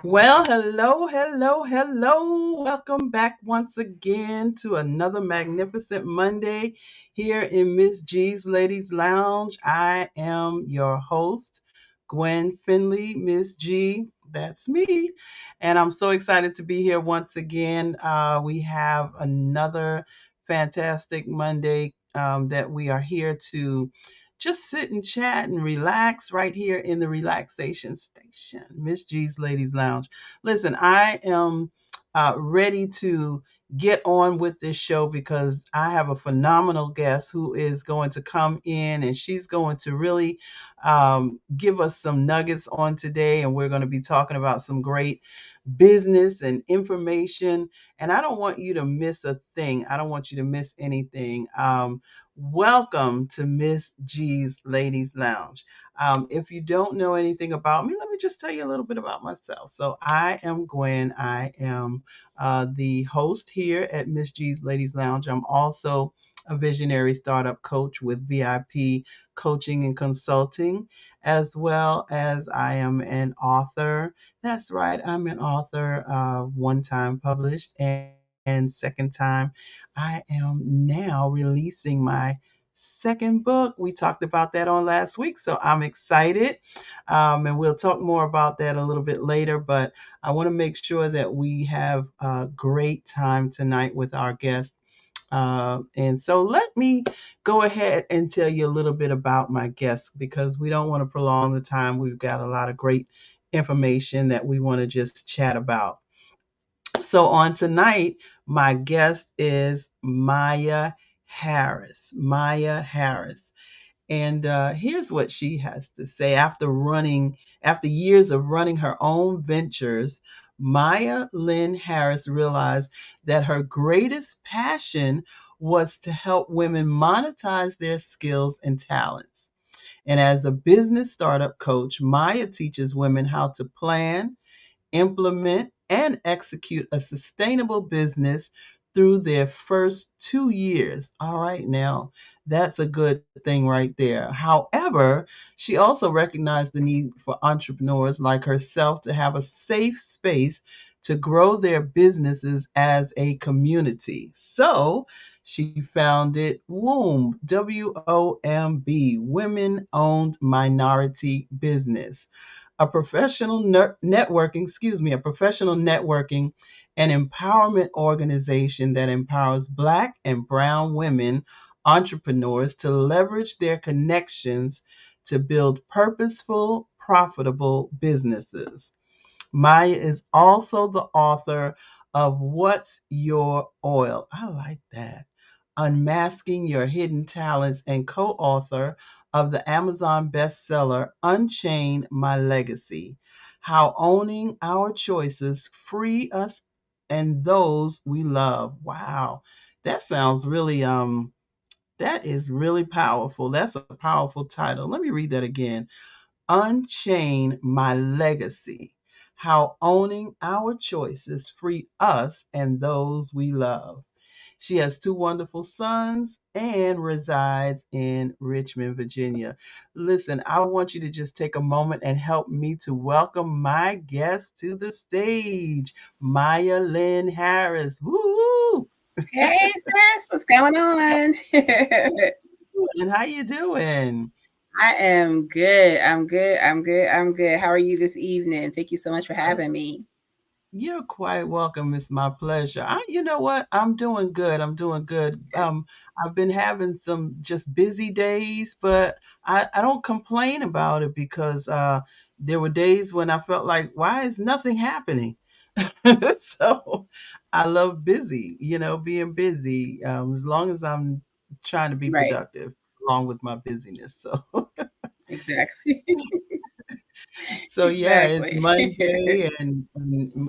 Well, hello, hello, hello. Welcome back once again to another magnificent Monday here in Miss G's Ladies Lounge. I am your host, Gwen Finley, Miss G. That's me. And I'm so excited to be here once again. We have another fantastic Monday that we are here to just sit and chat and relax right here in the relaxation station, Miss G's Ladies Lounge. Listen, I am ready to get on with this show because I have a phenomenal guest who is going to come in and she's going to really give us some nuggets on today. And we're going to be talking about some great business and information. And I don't want you to miss a thing. I don't want you to miss anything. Welcome to Miss G's Ladies Lounge. If you don't know anything about me, let me just tell you a little bit about myself. So, I am Gwen. I am the host here at Miss G's Ladies Lounge. I'm also a visionary startup coach with VIP coaching and consulting, as well as I am an author. That's right, I'm an author, one time published, and second time I am now releasing my second book. We talked about that on last week, so I'm excited. And we'll talk more about that a little bit later. But I want to make sure that we have a great time tonight with our guest. And so let me go ahead and tell you a little bit about my guest because we don't want to prolong the time. We've got a lot of great information that we want to just chat about. So on tonight, my guest is Maya Harris. Maya Harris. And here's what she has to say. After years of running her own ventures, Maya Lynn Harris realized that her greatest passion was to help women monetize their skills and talents. And as a business startup coach, Maya teaches women how to plan, implement, and execute a sustainable business through their first 2 years. All right, now that's a good thing right there. However, she also recognized the need for entrepreneurs like herself to have a safe space to grow their businesses as a community. So she founded W.O.M.B, W-O-M-B, Women Owned Minority Business, a a professional networking and empowerment organization that empowers Black and Brown women entrepreneurs to leverage their connections to build purposeful, profitable businesses. Maya is also the author of What's Your Oil? I like that. Unmasking Your Hidden Talents, and co author of the Amazon bestseller Unchain My Legacy: How Owning Our Choices Free Us and Those We Love. Wow. That sounds really that is really powerful. That's a powerful title. Let me read that again. Unchain My Legacy: How Owning Our Choices Free Us and Those We Love. She has two wonderful sons and resides in Richmond, Virginia. Listen, I want you to just take a moment and help me to welcome my guest to the stage, Maya Lynn Harris. Woo! Hey sis, what's going on? And how you doing? I am good. I'm good. I'm good. I'm good. How are you this evening? Thank you so much for having me. You're quite welcome. It's my pleasure. You know what? I'm doing good. I'm doing good. I've been having some just busy days, but I don't complain about it because there were days when I felt like, why is nothing happening? So I love busy, being busy, as long as I'm trying to be Right. productive along with my busyness. So Exactly. So yeah, it's Exactly. Monday and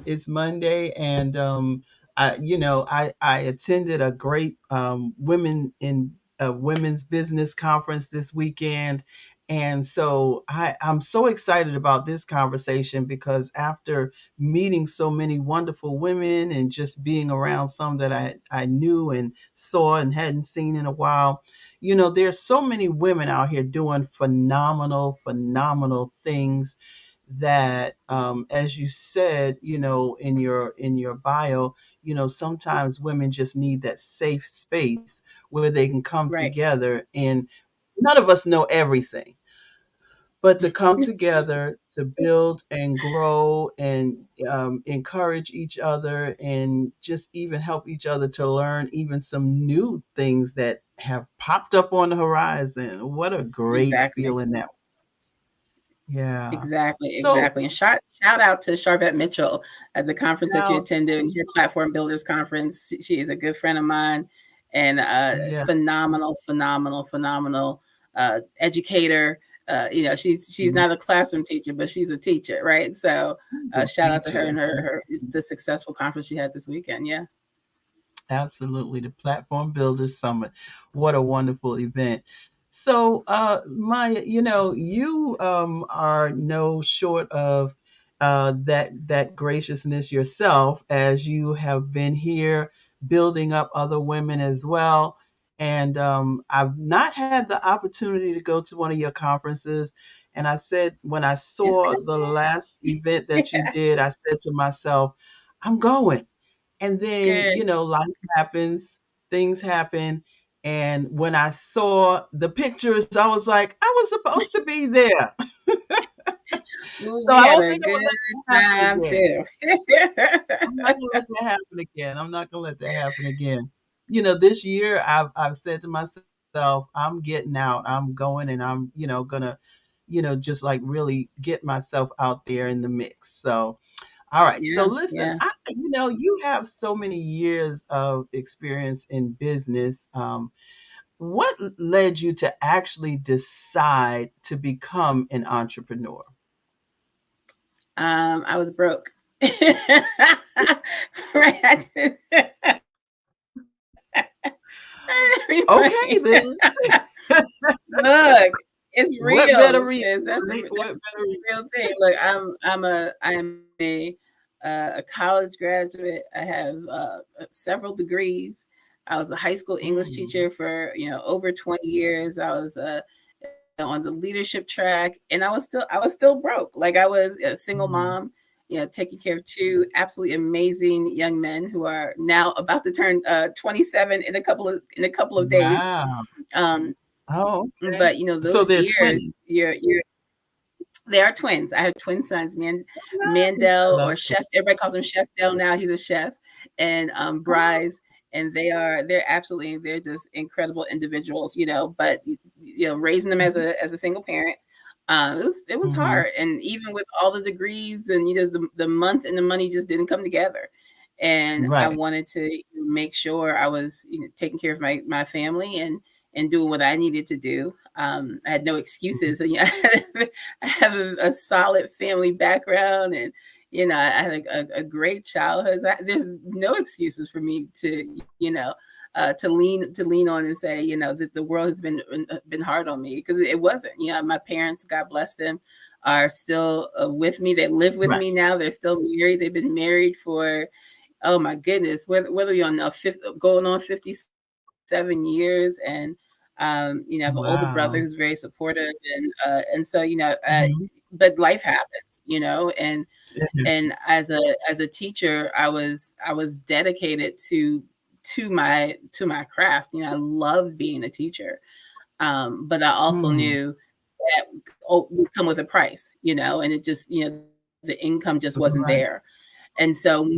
it's Monday and I attended a great women's business conference this weekend. And so I'm so excited about this conversation because after meeting so many wonderful women and just being around some that I knew and saw and hadn't seen in a while, there's so many women out here doing phenomenal, phenomenal things that, as you said, in your bio, sometimes women just need that safe space where they can come Right. together, and none of us know everything, but to come together to build and grow and encourage each other and just even help each other to learn even some new things that have popped up on the horizon. What a great Exactly. feeling that. Yeah. Exactly, So exactly. And shout out to Charvette Mitchell at the conference that you now, attended, your Platform Builders Conference. She is a good friend of mine, and yeah, phenomenal, phenomenal, phenomenal educator. She's not a classroom teacher, but she's a teacher, right? So she's a shout out to her teacher. and her the successful conference she had this weekend. Yeah. Absolutely. The Platform Builders Summit. What a wonderful event. So, Maya, you are no short of that graciousness yourself, as you have been here building up other women as well. And I've not had the opportunity to go to one of your conferences. And I said, when I It's saw the last event that you did, I said to myself, I'm going. And then, good. life happens, things happen. And when I saw the pictures, I was like, I was supposed to be there. Ooh, So we I had don't a think I'm good gonna let that happen time again. too. I'm not gonna let that happen again. I'm not gonna let that happen again. This year I've said to myself, I'm getting out, I'm going, and I'm, gonna, just like really get myself out there in the mix. So all right. So Yeah, listen, yeah. you have so many years of experience in business. What led you to actually decide to become an entrepreneur? I was broke. Right. Okay, then. Look, it's What real, better reason, sis. right? That's What better reason? a real thing. Look, I am a college graduate. I have several degrees. I was a high school English Mm, teacher for over 20 years. I was on the leadership track, and I was still broke. Like I was a single mm. mom, taking care of two absolutely amazing young men who are now about to turn 27 in a couple of days. Wow. Um, Oh, okay. but So those they're years, twins. they are twins. I have twin sons, Nice. I Mandel, love or twins. Chef. Everybody calls him Chef Del now. He's a chef, and Oh, Bryce, and they're just incredible individuals, But raising them as mhm, a single parent, it was mhm. hard, and even with all the degrees, and the month and the money just didn't come together. And I Right. wanted to make sure I was taking care of my family and doing what I needed to do. I had no Mhm. excuses. And, I have a solid family background, and I had a great childhood. There's no excuses for me to lean on and say that the world has been hard on me, because it wasn't. My parents, God bless them, are still with me. They live with Right. me now. They're still married. They've been married for, oh my goodness, whether you're on a fifth, going on 57 years. And I have an older brother Wow. who's very supportive, and so Mhm. but life happens, and Yeah. as a teacher, I was dedicated to my craft. I love being a teacher, but I also Mm. knew that would come with a price, and it just the income just wasn't there. Right. And so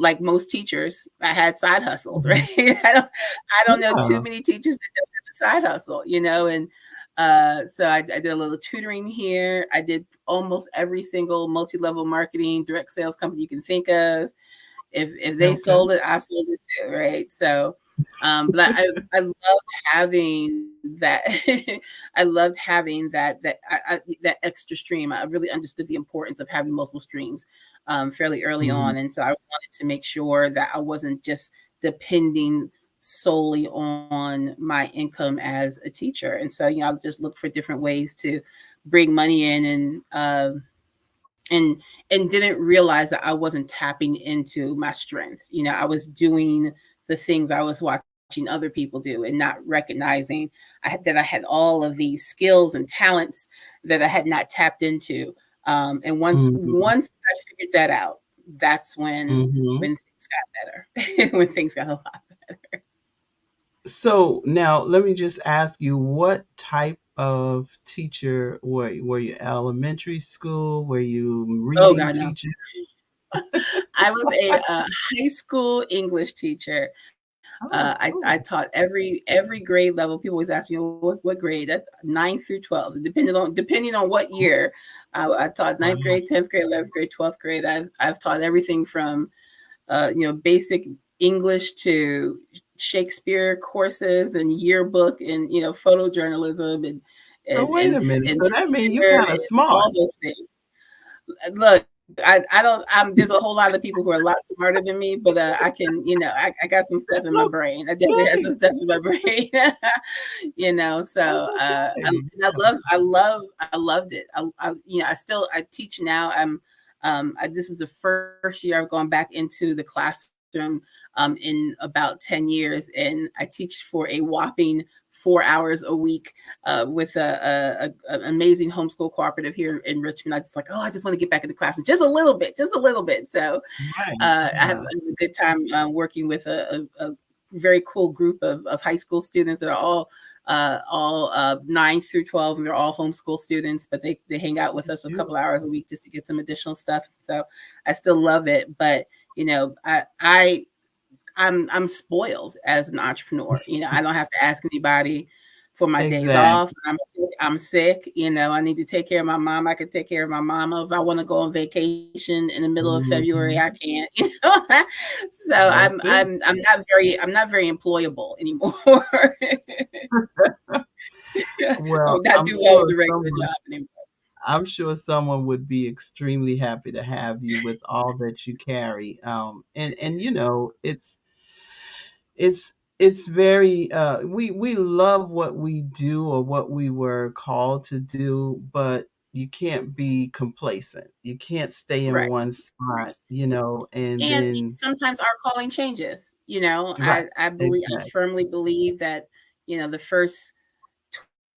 like most teachers, I had side hustles, right? Mhm. I don't know too Yeah. many teachers that don't have a side hustle, and so I did a little tutoring here. I did almost every single multi-level marketing direct sales company you can think of. If they Okay. sold it, I sold it too, right? So, but I loved having that. I loved having that extra stream. I really understood the importance of having multiple streams. fairly early Mhm. on, and so I wanted to make sure that I wasn't just depending solely on my income as a teacher. And so, I just look for different ways to bring money in, and didn't realize that I wasn't tapping into my strengths. I was doing the things I was watching other people do and not recognizing that I had all of these skills and talents that I had not tapped into. And once Mhm. once I figured that out, that's Mhm. when things got better. When things got a lot better. So now let me just ask you, what type of teacher were you? Were you elementary school? Were you Oh reading God, no. teacher? I was a high school English teacher. Oh, I cool. taught every grade level. People always ask me what grade. That 9 through 12, depending on what year. I taught ninth Wow. grade, 10th grade, 11th grade, 12th grade. I've taught everything from basic English to Shakespeare courses and yearbook and photojournalism and So wait a minute. and So that means you theater kind of and smart. all those things. Look, I don't. There's a whole lot of people who are a lot smarter than me, but I can, I got some stuff in That's my brain. I definitely have okay. some stuff in my brain. So That's okay. I loved it. I teach now. This is the first year I've gone back into the classroom in about 10 years, and I teach for a whopping 4 hours a week with an amazing homeschool cooperative here in Richmond. I just like, oh, I just want to get back in the classroom just a little bit, just a little bit. So Right. I have Yeah. a good time working with a very cool group of high school students that are all 9 through 12, and they're all homeschool students, but they hang out with us a couple Beautiful. hours a week just to get some additional stuff. So I still love it, but I'm spoiled as an entrepreneur. I don't have to ask anybody for my days off. Exactly. I'm sick. I need to take care of my mom. I can take care of my mama. If I want to go on vacation in the middle of February, I Mhm. can't. So That's it. I'm not very employable anymore. I Well, would not do well with the regular job anymore. I'm sure someone would be extremely happy to have you with all that you carry. And it's very we love what we do or what we were called to do, but you can't be complacent. You can't stay in Right. one spot, and And then sometimes our calling changes. right, I exactly. firmly believe that the first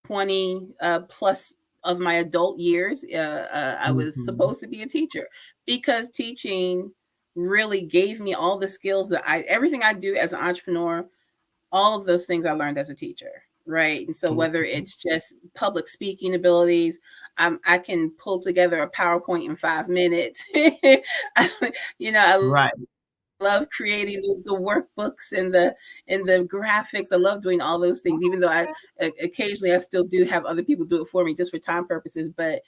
20 plus of my adult years, I was Hmm. supposed to be a teacher, because teaching really gave me all the skills that everything I do as an entrepreneur, all of those things I learned as a teacher. Right. And so whether it's just public speaking abilities, I can pull together a PowerPoint in 5 minutes. I Right. love creating the workbooks and the graphics. I love doing all those things, even though occasionally I still do have other people do it for me just for time purposes. But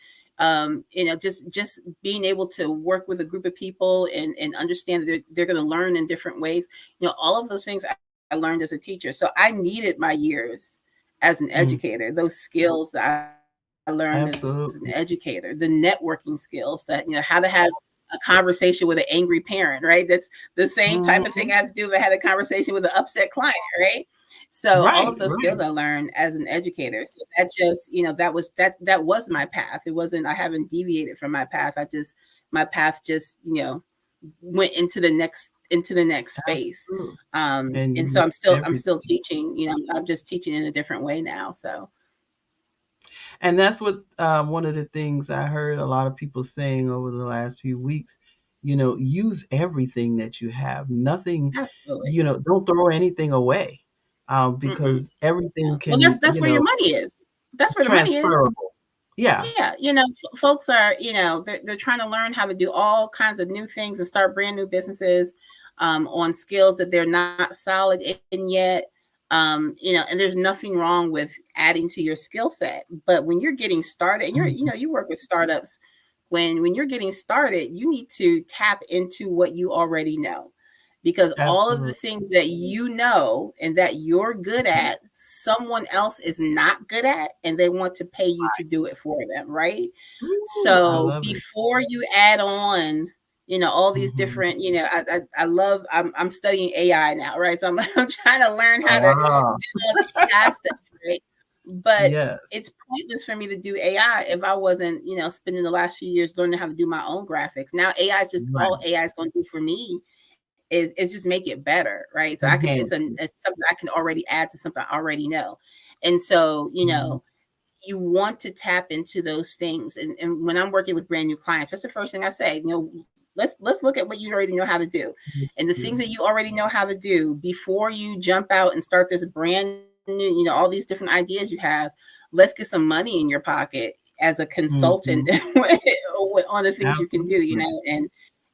just being able to work with a group of people and understand that they're going to learn in different ways. All of those things I learned as a teacher. So I needed my years as an Mm, educator, those skills that I learned as an educator, absolutely. the networking skills that how to have a conversation with an angry parent, right? That's the same type of thing I have to Hmm. do if I had a conversation with an upset client, right? So all of Right, those skills I right. learned as an educator. So that just, that was my path. It wasn't, I haven't deviated from my path. My path just, went into the next space. Absolutely. And And you so know I'm still everything. teaching. I'm just teaching in a different way now. So And that's what one of the things I heard a lot of people saying over the last few weeks. Use everything that you have. Nothing, absolutely. don't throw anything away, Mm-mm. because everything Well, that's can, that's where your money is. That's where the money is. transferable. Yeah. Yeah, folks are, they're trying to learn how to do all kinds of new things and start brand new businesses on skills that they're not solid in yet. And there's nothing wrong with adding to your skill set. But when you're getting started, and Mhm. you work with startups, when you're getting started, you need to tap into what you already know, because all of the Absolutely. things that you know and that you're good at, someone else is not good at, and they want to pay you to do it for them, right? Ooh, I So love it. before you add on all these Mhm. different, I love, I'm studying AI now, right? So I'm, I'm trying to learn how to Ah, do all the AI stuff, right? But yes. it's pointless for me to do AI if I wasn't, spending the last few years learning how to do my own graphics. Now AI is just, all Right. AI is going to do for me is just make it better, right? So I could, Enhancement. it's something I can already add to something I already know. And so, Mhm. you want to tap into those things. And when I'm working with brand new clients, that's the first thing I say. Let's look at what you already know how to do, and the things that you already know how to do before you jump out and start this brand new, all these different ideas you have. Let's get some money in your pocket as a consultant Mhm. on the things you can do, Absolutely.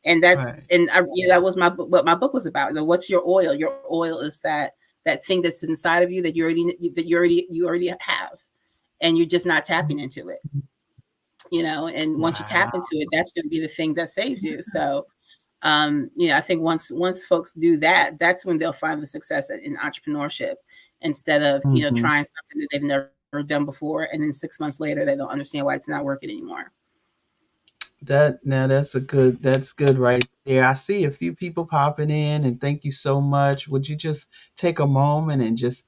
and that's Right. and I, that was what my book was about. What's your oil? Your oil is that thing that's inside of you that you already have, and you're just not tapping into it, and once you tap Wow. into it, that's going to be the thing that saves you. So I think once folks do that, that's when they'll find the success in entrepreneurship, instead of Mhm. trying something that they've never done before, and then 6 months later they don't understand why it's not working anymore. That's good right there. I see a few people popping in, and thank you so much. Would you just take a moment and just,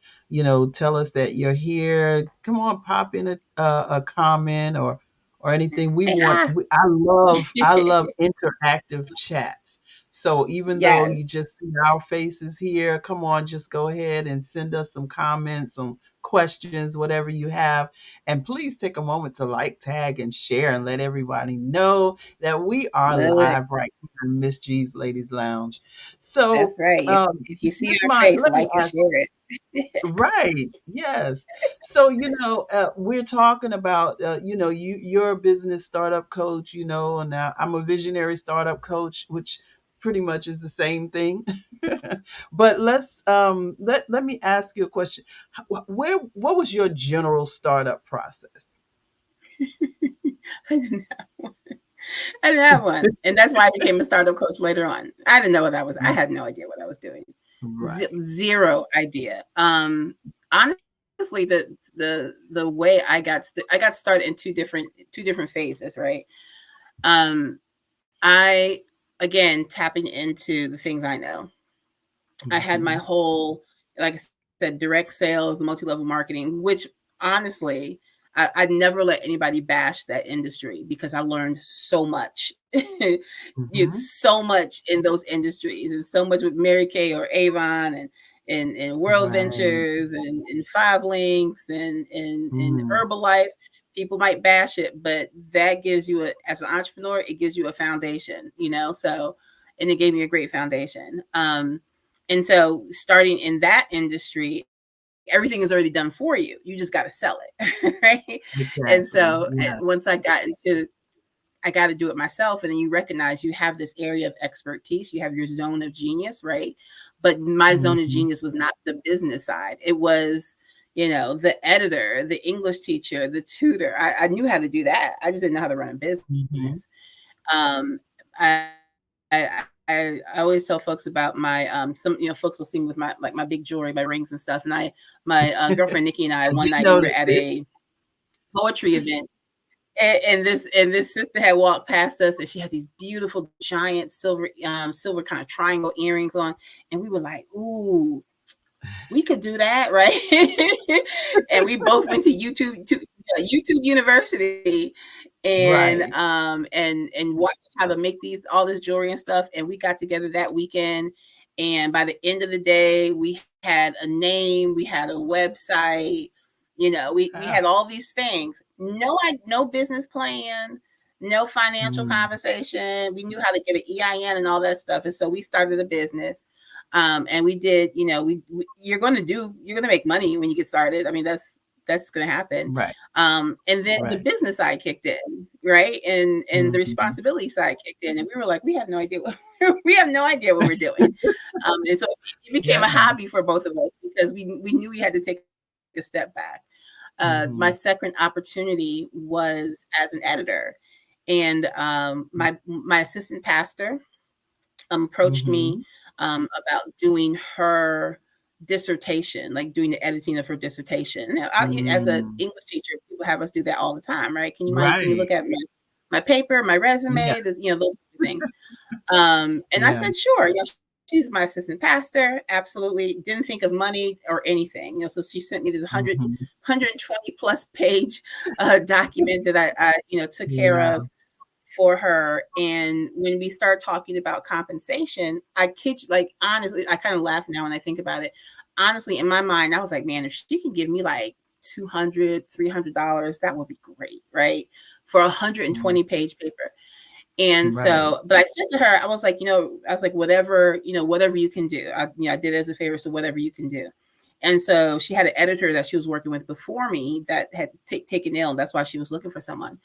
tell us that you're here? Come on, pop in a comment or anything. Hey, hi. I love interactive chats. So even though Yes, you just see our faces here, come on, just go ahead and send us some comments, some questions, whatever you have. And please take a moment to like, tag, and share and let everybody know that we are love it. live right here in Miss G's Ladies Lounge. So, That's right. If you see Miss our Monica, face, let me like and ask. share it. Right. Yes. So, we're talking about, you're a business startup coach, and I'm a visionary startup coach, which pretty much is the same thing. But let me ask you a question. What was your general startup process? I didn't I didn't have one, and that's why I became a startup coach later on. I didn't know what I was. I Mm. had no idea what I was doing. Right. Zero idea. Honestly, the way I got started in two different phases, right? Um, I again tapping into the things I know. I had my Mhm. whole, like I said, direct sales, multi-level marketing, which honestly, I'd never let anybody bash that industry because I learned so much. Mhm. It's so much in those industries, and so much with Mary Kay or Avon, and World Right. Ventures, and Five Links, and Mm. Herbalife. People might bash it, but that gives you as an entrepreneur, it gives you a foundation, so, and it gave me a great foundation. And so starting in that industry, everything is already done for you. You just got to sell it, right? And so Exactly. once I got into, I got to do it myself. And then you recognize you have this area of expertise, you have your zone of genius, right? But my zone of Mhm. genius was not the business side. It was, the editor, the English teacher, the tutor. I knew how to do that. I just didn't know how to run a business. Mhm. Um, I always tell folks about my some folks will see me with my big jewelry, my rings and stuff. And my girlfriend Nikki and I, one I night did we were at notice a it. poetry event, and this sister had walked past us, and she had these beautiful giant silver kind of triangle earrings on, and we were like, ooh, we could do that, right? And we both went to YouTube University, Right. and watched how to make these all this jewelry and stuff. And we got together that weekend, and by the end of the day, we had a name, we had a website, we had Ah. all these things. No business plan, no financial Mm. conversation. We knew how to get an EIN and all that stuff, and so we started a business. And we did, you're going to make money when you get started. I mean, that's going to happen. Right. And then the Right. business side kicked in, right? And the Mhm. responsibility side kicked in, and we were like, we have no idea we have no idea what we're doing. And so it became Yeah. a hobby for both of us because we knew we had to take a step back. My second Mhm. opportunity was as an editor, and my assistant pastor approached me Mhm. about doing her dissertation, like doing the editing of her dissertation. Now, as an Mm. English teacher, people have us do that all the time, right? Can you Right. look at my paper, my Yeah. resume, those things. And I Yeah. said, sure. She's my assistant pastor. Absolutely. Didn't think of money or anything. So she sent me this Mhm. 120 plus page document that I took care Yeah. of for her. And when we start talking about compensation, I kid you, like, honestly, I kind of laugh now when I think about it. Honestly, in my mind, I was like, man, if she can give me like $200, $300, that would be great, right? For a Mm. 120-page paper. And Right. so, but I said to her, I was like, whatever, whatever you can do. I did it as a favor, so whatever you can do. And so she had an editor that she was working with before me that had taken ill. That's why she was looking for someone.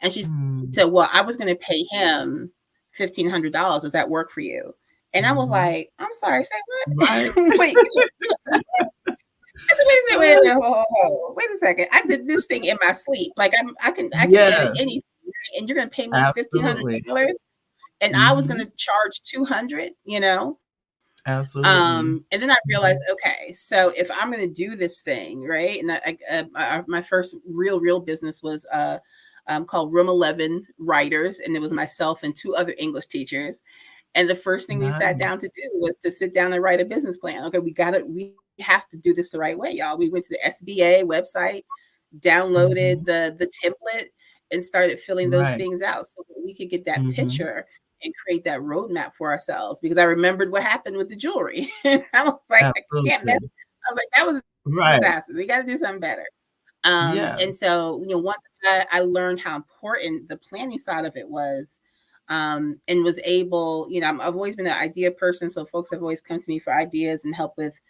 And she Mm. said, well, I was going to pay him $1,500. Does that work for you? And I was Mhm. like, I'm sorry, say Right. what? Wait, I said, wait a second, wait a second. I did this thing in my sleep. Like I can edit Yes, anything, right? And you're going to pay me absolutely. $1,500, and I was going Mhm. to charge 200, Absolutely. and then I realized, Mhm. okay, so if I'm going to do this thing, right? And my first real business was called Room 11 Writers, and it was myself and two other English teachers. And the first thing we sat Nice. down to do was to sit down and write a business plan. Okay, we have to do this the right way, y'all. We went to the SBA website, downloaded Mhm. the template, and started filling those Right. things out so that we could get that Mhm. picture and create that roadmap for ourselves. Because I remembered what happened with the jewelry. And I was like, I can't mess. Absolutely. I was like, that was a Right. disaster. We got to do something better. Yeah. And so, once I learned how important the planning side of it was, and was able, I've always been an idea person. So folks have always come to me for ideas and help with,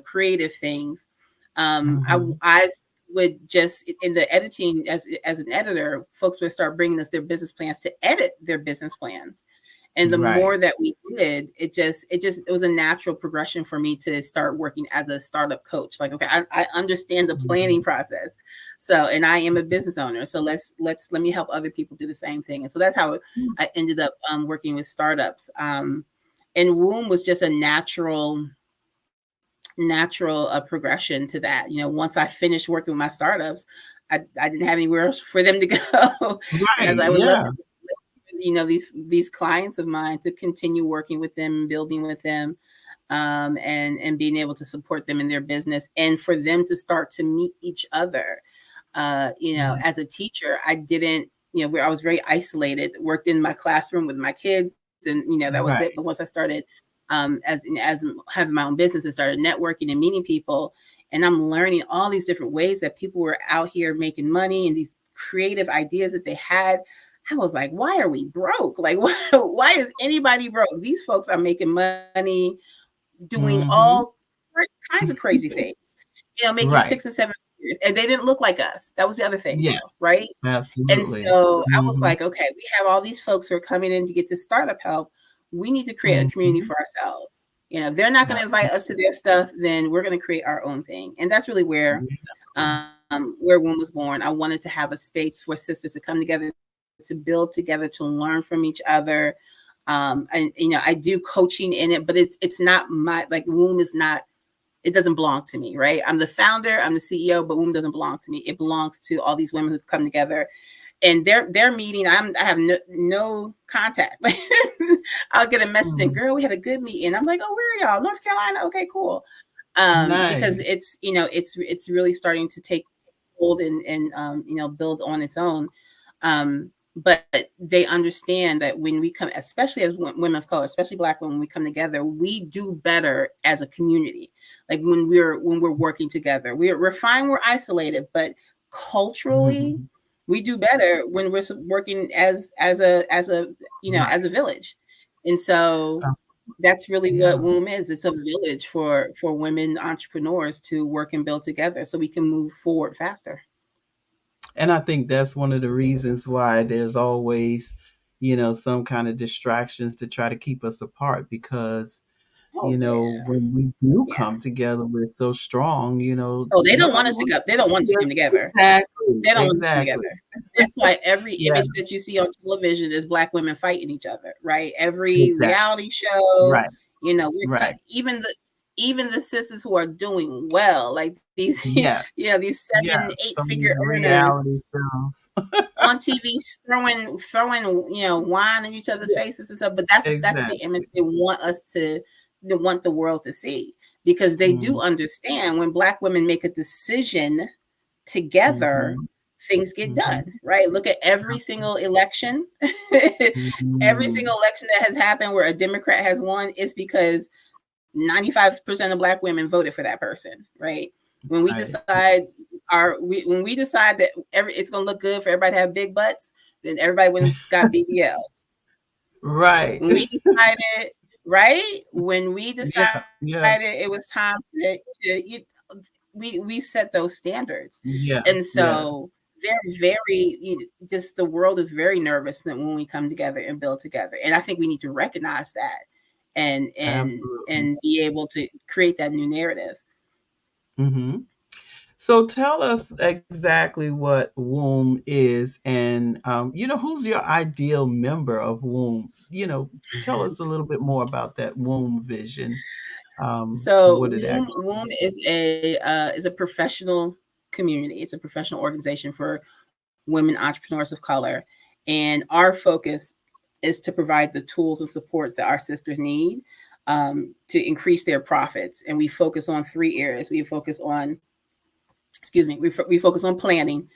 creative things. Mhm. I would just in the editing as an editor, folks would start bringing us their business plans to edit their business plans. And the Right. more that we did, it was a natural progression for me to start working as a startup coach. Like, okay, I understand the planning Mhm. process. So, and I am a business owner. So let me help other people do the same thing. And so that's how I ended up working with startups. And W.O.M.B was just a natural progression to that. Once I finished working with my startups, I didn't have anywhere else for them to go. Right. As I would love Yeah. to, these clients of mine, to continue working with them and building with them, and being able to support them in their business, and for them to start to meet each other. Yeah. As a teacher, I didn't, where I was very isolated, worked in my classroom with my kids, and that was it. But Right. once I started as having my own business and started networking and meeting people, and I'm learning all these different ways that people were out here making money and these creative ideas that they had. I was like, why are we broke? Like, why is anybody broke? These folks are making money, doing all Mhm. kinds of crazy things, making Right. 6 and 7 figures, and they didn't look like us. That was the other thing, Yes, though, right? And absolutely. so I was Mhm. like, okay, we have all these folks who are coming in to get this startup help. We need to create a community Mhm. for ourselves. If they're not going to invite us to their stuff, then we're going to create our own thing. And that's really Yeah. where W.O.M.B was born. I wanted to have a space for sisters to come together, to build together, to learn from each other. And I do coaching in it, but it's not my, like, W.O.M.B is not, it doesn't belong to me, right? I'm the founder, I'm the CEO, but W.O.M.B doesn't belong to me. It belongs to all these women who come together, and their meeting. I have no contact. I'll get a message saying, Mhm. "Girl, we had a good meeting." I'm like, "Oh, where are y'all? North Carolina? Okay, cool." Because Nice. it's really starting to take hold and build on its own. But they understand that when we come, especially as women of color, especially Black women, when we come together, we do better as a community. Like when we're working together, we're fine. We're isolated, but culturally, Mhm. we do better when we're working as a as Right. a village. And so Um, that's really what yeah. W.O.M is. It's a village for women entrepreneurs to work and build together so we can move forward faster. And I think that's one of the reasons why there's always, some kind of distractions to try to keep us apart because, Oh yeah, when we do yeah. come together, we're so strong, Oh, they don't want nobody us to wants go. They don't want us to Yes, come together. exactly, They don't want us to come exactly. together. That's why every Yeah, image that you see on television is Black women fighting each other, right? Every exactly. reality show, Right, we're cut. right. Even the even the sisters who are doing well, like these, Yes. these seven, Yes. Some of eight-figure these earners reality shows. on TV throwing wine in each other's Yeah. faces and stuff. But that's the Exactly. image they want us to they want the world to see, because they do Mm-hmm. understand when Black women make a decision together, Mm-hmm. things get Mm-hmm. done, right? Look at every single election. Every Mm-hmm. single election that has happened where a Democrat has won is because 95% of Black women voted for that person, right? When we Right. decide when we decide that it's gonna look good for everybody to have big butts, then everybody went and got BBLs. Right. When we decided, right? When we Yeah. decided it was Yeah. time we set those standards, and Yes. Yes. so they're very just the world is very nervous that when we come together and build together, and I think we need to recognize that Absolutely. and be able to create that new narrative. Mm-hmm. So tell us exactly what womb is, and who's your ideal member of womb. Tell us a little bit more about that womb vision, and So what it actually. WOM is a professional community. It's a professional organization for women entrepreneurs of color, and our focus is to provide the tools and support that our sisters need to increase their profits. And we focus on three areas. We focus on, excuse me, we focus on planning.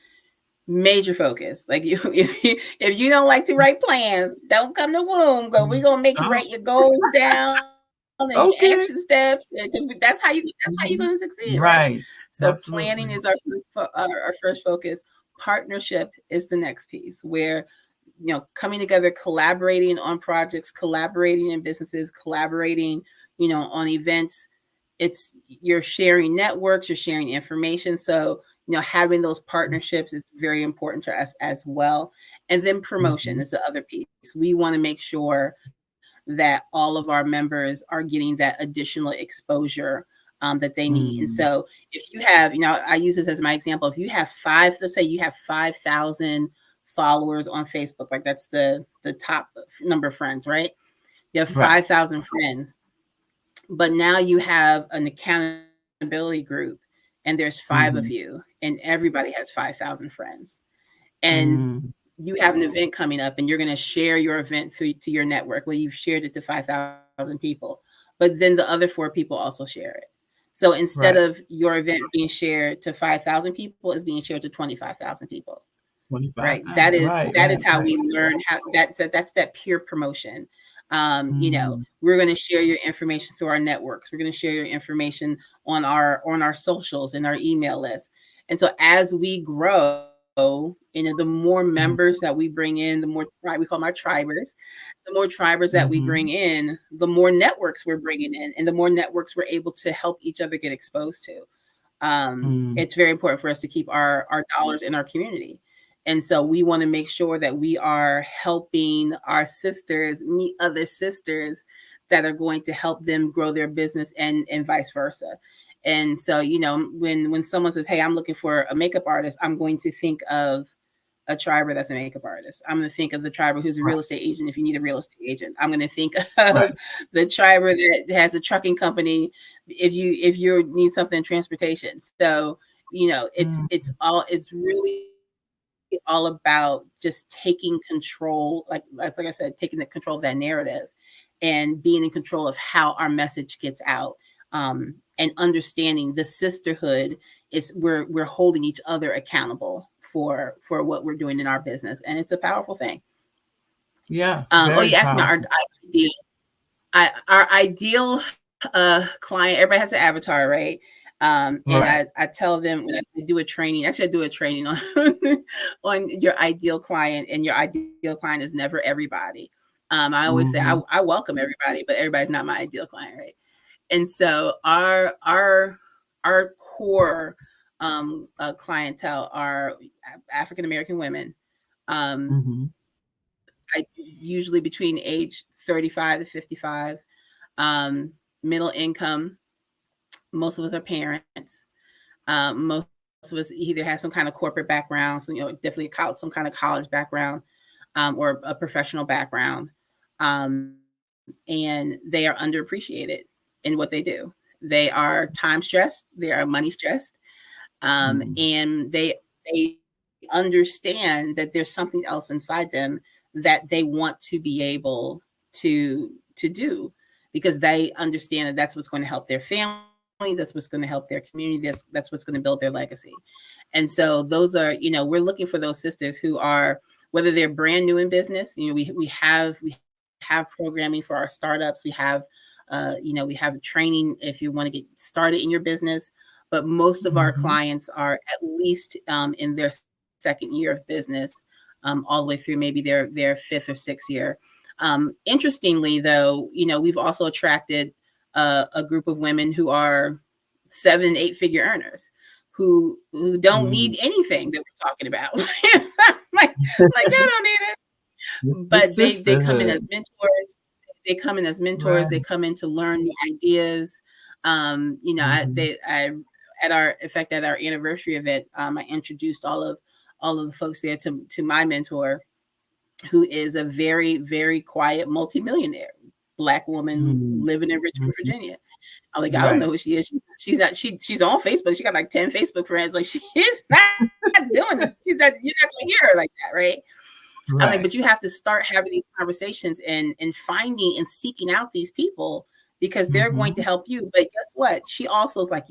Major focus. Like if you don't like to write plans, don't come to WOM. Go. We're gonna make you Oh, write your goals down and your action okay. steps, because that's how you're gonna Mhm. succeed, right? Right. So planning is Absolutely. our first focus. Partnership is the next piece, where coming together, collaborating on projects, collaborating in businesses, collaborating on events. It's you're sharing networks, you're sharing information. So having those partnerships is very important to us as well. And then promotion Mhm. is the other piece. We want to make sure that all of our members are getting that additional exposure that they need. And Mm. so if you have, I use this as my example. If you have let's say you have 5,000 followers on Facebook, like that's the top number of friends, right? You have Right. 5,000 friends, but now you have an accountability group, and there's five of you, Mhm. and everybody has 5,000 friends, and Mm. you have an event coming up, and you're going to share your event to your network. Well, you've shared it to 5,000 people, but then the other four people also share it. So instead Right. of your event being shared to 5,000 people, it's being shared to 25,000 people. Right. 25,000. Right. That Right. is how Right. we learn how that's that peer promotion. Mm. We're going to share your information through our networks. We're going to share your information on our socials and our email list. And so as we grow, the more members that we bring in, the more we call them our tribers. The more tribers that we bring Mhm. in, the more networks we're bringing in, and the more networks we're able to help each other get exposed to. Mm. It's very important for us to keep our dollars in our community. And so we want to make sure that we are helping our sisters meet other sisters that are going to help them grow their business, and vice versa. And so, when someone says, "Hey, I'm looking for a makeup artist," I'm going to think of a triber that's a makeup artist. I'm going to think of the triber who's a Right. real estate agent if you need a real estate agent. I'm going to think Right. of the triber that has a trucking company if you need something in transportation. So, Mm. it's really all about just taking control, like I said, taking the control of that narrative and being in control of how our message gets out. And understanding the sisterhood is we're holding each other accountable for what we're doing in our business, and it's a powerful thing. Yeah. Oh, Very you asked me powerful. ideal our ideal client. Everybody has an avatar, right? And Right. I tell them when I do a training. Actually, I do a training on on your ideal client, and your ideal client is never everybody. I always say Mhm. I welcome everybody, but everybody's not my ideal client, right? And so our core clientele are African American women, Mhm. usually between age 35 to 55, middle income. Most of us are parents. Most of us either have some kind of corporate background, so definitely some kind of college background, or a professional background, and they are underappreciated in what they do. They are time stressed. They are money stressed, Mm. and they understand that there's something else inside them that they want to be able to do, because they understand that that's what's going to help their family, that's what's going to help their community, that's what's going to build their legacy. And so those are, we're looking for those sisters who are, whether they're brand new in business, we have programming for our startups. We have we have training if you want to get started in your business. But most of our Mhm. clients are at least in their second year of business, all the way through maybe their fifth or sixth year. Interestingly, though, we've also attracted a group of women who are 7, 8 figure earners who don't Mm. need anything that we're talking about. like I don't need it. It's the But they come in as sisterhood. mentors. They come in as mentors. They Right. come in to learn new ideas. Mhm. I at our in fact at our anniversary event, I introduced all of the folks there to my mentor, who is a very, very quiet multimillionaire, Black woman Mm. living in Richmond, Mhm. Virginia. I'm like, I don't know Right. who she is. She's not. She's on Facebook. She got like 10 Facebook friends. Like, she is not doing this. She's not. You're not gonna hear her like that, right? I'm like, but you Right. have to start having these conversations and finding and seeking out these people, because they're going to Mhm. help you. But guess what? She also is like,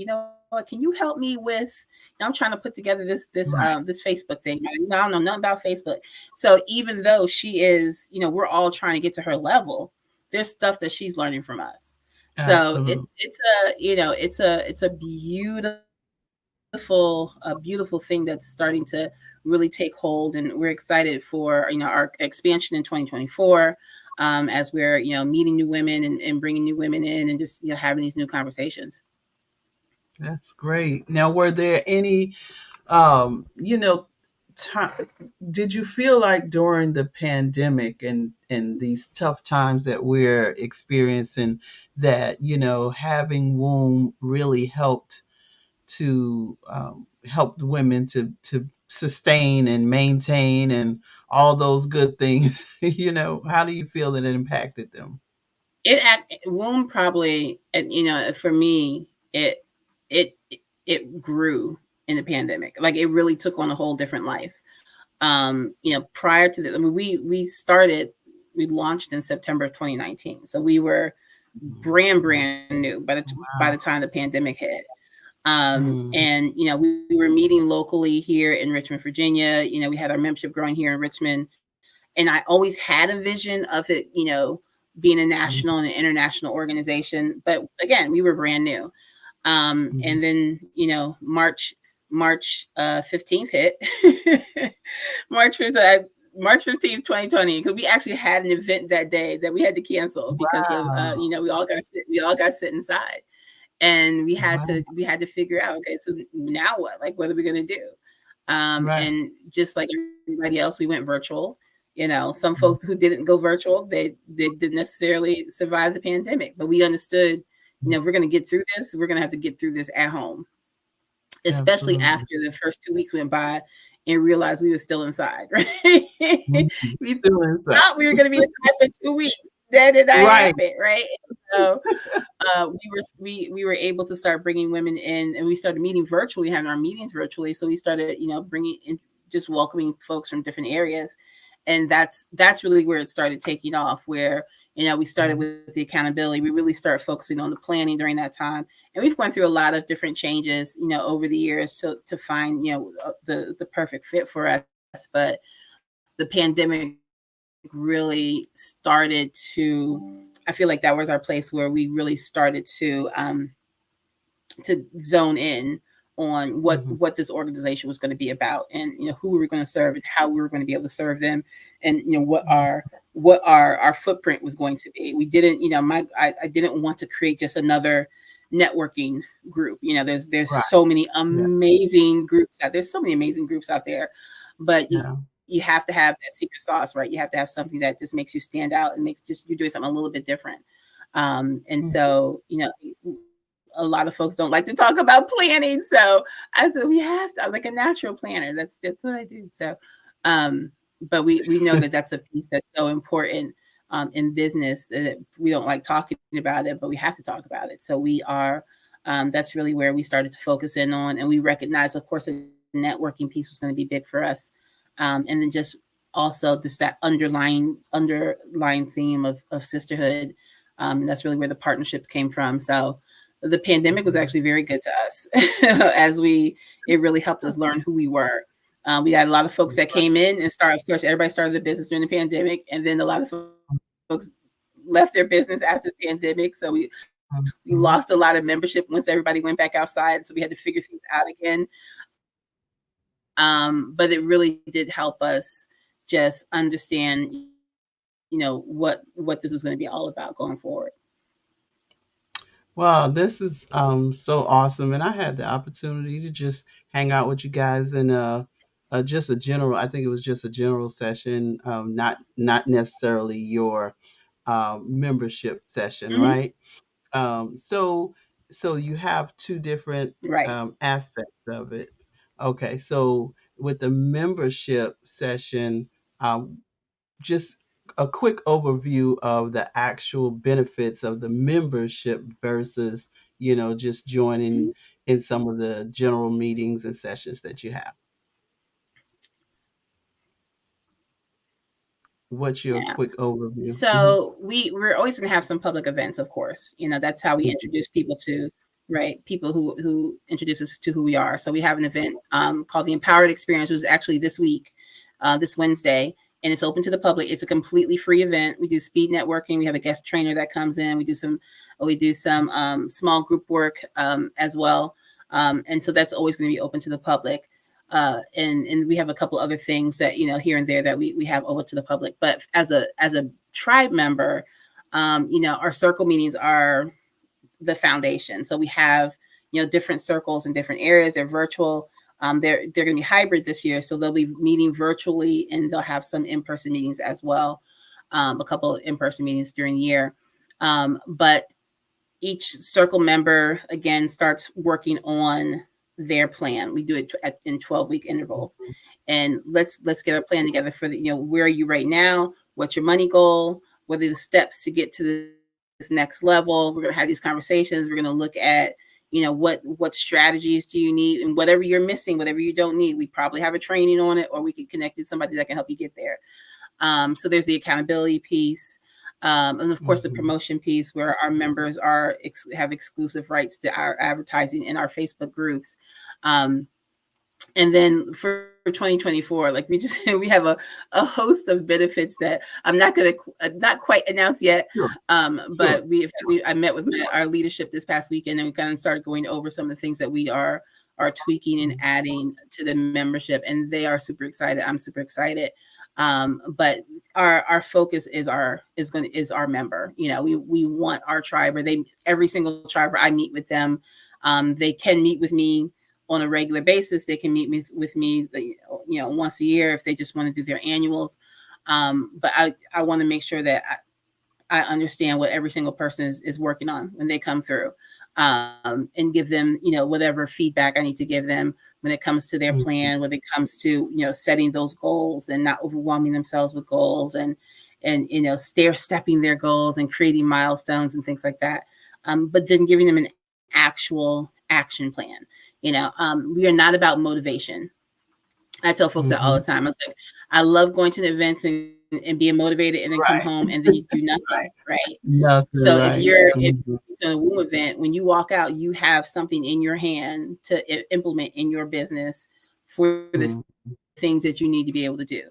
what? Can you help me with? I'm trying to put together this Right. Facebook thing. I don't know nothing about Facebook. So even though she is, we're all trying to get to her level, there's stuff that she's learning from us. So Absolutely. it's a beautiful thing that's starting to really take hold, and we're excited for our expansion in 2024, as we're meeting new women and bringing new women in, and just having these new conversations. That's great. Now, were there any, um, you know, time, did you feel like during the pandemic and these tough times that we're experiencing that, having womb really helped to help women to sustain and maintain and all those good things? How do you feel that it impacted them? Womb probably, and for me, it it grew in the pandemic. Like, it really took on a whole different life. Prior to that, I mean, we launched in September of 2019, so we were brand new by the Wow. time the pandemic hit. Mm, And we were meeting locally here in Richmond, Virginia. We had our membership growing here in Richmond, and I always had a vision of it, being a mm, national and an international organization. But again, we were brand new. mm. And then March 15th hit. March 5th, March 15th, 2020, because we actually had an event that day that we had to cancel because of Wow. we all got sit inside, and Wow. we had to figure out, okay, so now what? Like, what are we gonna do? Right. And just like everybody else, we went virtual. Some folks who Mhm. didn't go virtual, they didn't necessarily survive the pandemic, but we understood, if we're gonna get through this, we're gonna have to get through this at home, especially Absolutely. after the first 2 weeks went by and realized we were still inside, right? Mhm. We Still inside. thought we were gonna be inside for 2 weeks. That did not Right. happen, right? So we were able to start bringing women in, and we started meeting virtually, having our meetings virtually. So we started, bringing in, just welcoming folks from different areas, and that's really where it started taking off. Where we started Mhm. with the accountability. We really started focusing on the planning during that time, and we've gone through a lot of different changes, over the years to find the perfect fit for us. But the pandemic really started to. I feel like that was our place where we really started to zone in on what Mhm. this organization was going to be about, and who we were going to serve and how we were going to be able to serve them, and Mhm. what our footprint was going to be. We didn't, I didn't want to create just another networking group. There's Right. so many Yeah. amazing groups out there's so many amazing groups out there, but you Yeah. have to have that secret sauce, right? You have to have something that just makes you stand out and makes just you're doing something a little bit different. And Mhm. so, a lot of folks don't like to talk about planning. So I said, we have to. I'm like a natural planner. That's what I do. So, um, but we know that that's a piece that's so important in business, that we don't like talking about it, but we have to talk about it. So we are. That's really where we started to focus in on, and we recognized, of course, the networking piece was going to be big for us, and then just also just that underlying theme of sisterhood. That's really where the partnerships came from. So the pandemic was Mhm. actually very good to us as it really helped us learn who we were. We had a lot of folks that came in and started. Of course, everybody started the business during the pandemic, and then a lot of folks left their business after the pandemic. So we lost a lot of Mhm. membership once everybody went back outside. So we had to figure things out again. But it really did help us just understand, what this was going to be all about going forward. Wow, this is so awesome, and I had the opportunity to just hang out with you guys in just a general. I think it was just a general session, not necessarily your membership session, Hmm. right? So you have two different Right. aspects of it. Okay, so with the membership session, um, just a quick overview of the actual benefits of the membership versus, just joining in some of the general meetings and sessions that you have. What's your Yeah. quick overview? So we're always going to have some public events, of course. That's how we Mhm. introduce people to, right, people who introduce us to who we are. So we have an event called the Empowered Experience, which is actually this week, this Wednesday, and it's open to the public. It's a completely free event. We do speed networking. We have a guest trainer that comes in. We do some small group work as well, and so that's always going to be open to the public. And we have a couple other things that here and there that we have over to the public. But as a tribe member, our circle meetings are the foundation. So we have different circles in different areas. They're virtual. They're going to be hybrid this year, so they'll be meeting virtually, and they'll have some in-person meetings as well. A couple of in-person meetings during the year, but each circle member again starts working on their plan. We do it in 12-week intervals, and let's get our plan together for where are you right now? What's your money goal? What are the steps to get to this next level? We're going to have these conversations. We're going to look at what strategies do you need, and whatever you're missing, whatever you don't need, we probably have a training on it, or we can connect with somebody that can help you get there. So there's the accountability piece. And of course, the Mhm. promotion piece, where our members have exclusive rights to our advertising in our Facebook groups. Um, and then for 2024, like we have a host of benefits that I'm not going to not quite announce yet. Sure, sure. But I met with our leadership this past weekend, and we kind of started going over some of the things that we are tweaking and adding to the membership, and they are super excited. I'm super excited. But our focus is our member. We want our tribe, or they every single tribe I meet with them. They can meet with me on a regular basis. They can meet with me, once a year if they just want to do their annuals. But I want to make sure that I understand what every single person is working on when they come through, and give them, whatever feedback I need to give them when it comes to their Mhm. plan, when it comes to, setting those goals and not overwhelming themselves with goals, and stair stepping their goals and creating milestones and things like that. But then giving them an actual action plan. We are not about motivation. I tell folks that all the Mhm. time. I was like, I love going to the events and being motivated, and then come home Right. and then you do nothing, right? Nothing, So right. if Mhm. you're to a WOM event, when you walk out, you have something in your hand to implement in your business for the things that you need to be able to do.